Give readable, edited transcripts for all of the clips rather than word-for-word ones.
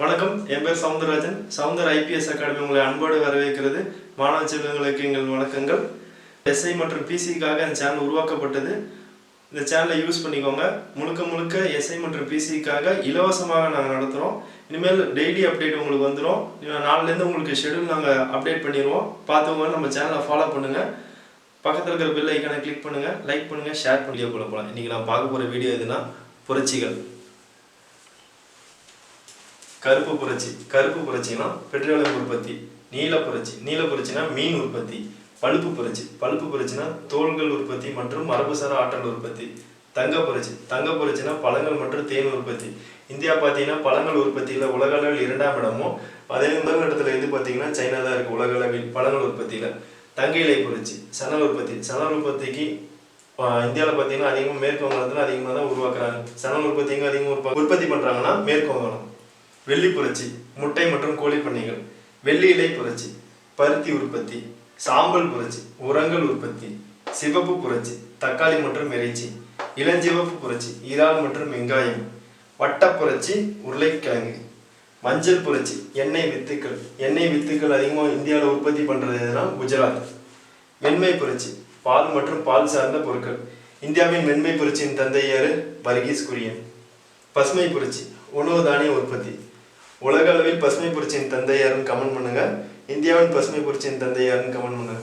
வணக்கம், என் பேர் Soundararajan. Soundar IPS academy உங்களை அன்போடு வரவேற்கிறது. மாணவ செல்வங்களுக்கு எங்கள் வணக்கங்கள். எஸ்ஐ மற்றும் பிசிக்காக இந்த சேனல் உருவாக்கப்பட்டது. இந்த சேனலை யூஸ் பண்ணிக்கோங்க. முழுக்க முழுக்க எஸ்ஐ மற்றும் பிசிக்காக இலவசமாக நாங்கள் நடத்துகிறோம். இனிமேல் டெய்லி அப்டேட் உங்களுக்கு வந்துடும். நாளிலேருந்து உங்களுக்கு ஷெடியூல் நாங்கள் அப்டேட் பண்ணிடுவோம். பார்த்தவங்க நம்ம சேனலை ஃபாலோ பண்ணுங்கள். பக்கத்தில் இருக்கிற பெல் ஐக்கானை கிளிக் பண்ணுங்கள், லைக் பண்ணுங்கள், ஷேர் பண்ணி போகலாம். இன்றைக்கி நான் பார்க்க போகிற வீடியோ எதுனா புரட்சிகள். கருப்பு புரட்சி. கருப்பு புரட்சினா பெட்ரோலியம் உற்பத்தி. நீல புரட்சி. நீல புரட்சினா மீன் உற்பத்தி. பழுப்பு புரட்சி. பழுப்பு புரட்சினா தோள்கள் உற்பத்தி மற்றும் மரபுசார ஆற்றல் உற்பத்தி. தங்க புரட்சி. தங்க புரட்சினா பழங்கள் மற்றும் தேன் உற்பத்தி. இந்தியா பார்த்தீங்கன்னா பழங்கள் உற்பத்தியில் உலக அளவில் 2ஆம் இடமும், அதே முதல் இடத்துல எது பார்த்தீங்கன்னா சைனா தான் இருக்குது உலக அளவில் பழங்கள் உற்பத்தியில். தங்க இலை புரட்சி. சணல் உற்பத்தி. சணல் உற்பத்திக்கு இந்தியாவில் பார்த்தீங்கன்னா அதிகமாக மேற்கு வங்காளத்தில் அதிகமாக தான் உருவாக்குறாங்க. சணல் உற்பத்திங்க அதிகமாக உற்பத்தி பண்ணுறாங்கன்னா மேற்கு வங்காளம். வெள்ளி புரட்சி. முட்டை மற்றும் கோழி பண்ணைகள். வெள்ளி இலை புரட்சி. பருத்தி உற்பத்தி. சாம்பல் புரட்சி. உரங்கள் உற்பத்தி. சிவப்பு புரட்சி. தக்காளி மற்றும் இறைச்சி. இளஞ்சிவப்பு புரட்சி. இறால் மற்றும் வெங்காயம். வட்ட புரட்சி. உருளைக்கிழங்கு. மஞ்சள் புரட்சி. எண்ணெய் வித்துக்கள். எண்ணெய் வித்துக்கள் அதிகமாக இந்தியாவில் உற்பத்தி பண்ணுறது எதுனா குஜராத். வெண்மை புரட்சி. பால் மற்றும் பால் சார்ந்த பொருட்கள். இந்தியாவின் வெண்மை புரட்சியின் தந்தை யாரு? வர்கீஸ் குரியன். பசுமை புரட்சி. உணவு தானிய உற்பத்தி. உலக அளவில் பசுமை புரட்சியின் தந்தை யாருன்னு கமெண்ட் பண்ணுங்க. இந்தியாவின் பசுமை புரட்சியின் தந்தை யாருன்னு கமெண்ட் பண்ணுங்க.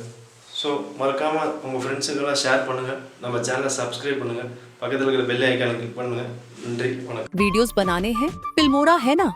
ஸோ மறக்காமல் உங்கள் ஃப்ரெண்ட்ஸுக்கெல்லாம் ஷேர் பண்ணுங்கள். நம்ம சேனலை சப்ஸ்கிரைब பண்ணுங்கள். பக்கத்தில் இருக்கிற பெல் ஐக்கானை கிளிக் பண்ணுங்கள். நன்றி, வணக்கம். वीडियोस बनाने हैं, फिल्मोरा है ना।